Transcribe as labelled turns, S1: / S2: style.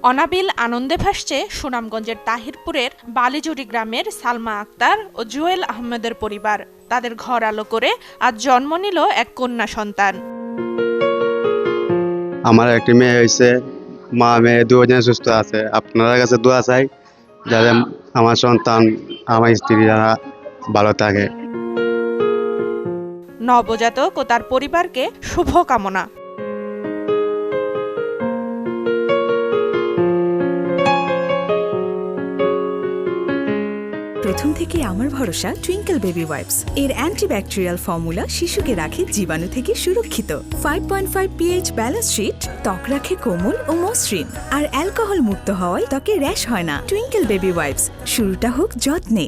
S1: অনাবিল আনন্দে ভাসছে সুনামগঞ্জের তাহিরপুরের বালিজুড়ি গ্রামের সালমা আক্তার ও জুয়েল আহমেদের পরিবার। তাদের ঘর আলো করে আজ জন্ম নিল এক কন্যা সন্তান।
S2: আমার একটি মেয়ে হয়েছে, মা মেয়ে দুজন সুস্থ আছে। আপনার কাছে দোয়া চাই যাতে আমার সন্তান, আমার স্ত্রী যারা ভালো থাকে।
S1: নবজাতক ও তার পরিবারকে শুভকামনা।
S3: প্রথম থেকে আমার ভরসা টুইঙ্কেল বেবি ওয়াইপস। এর অ্যান্টিব্যাকটেরিয়াল ফর্মুলা শিশুকে রাখে জীবাণু থেকে সুরক্ষিত। 5.5 pH ব্যালেন্স শিট ত্বক রাখে কোমল ও মসৃণ, আর অ্যালকোহল মুক্ত হওয়ায় ত্বকে র্যাশ হয় না। টুইঙ্কেল বেবি ওয়াইপস, শুরুটা হোক যত্নে।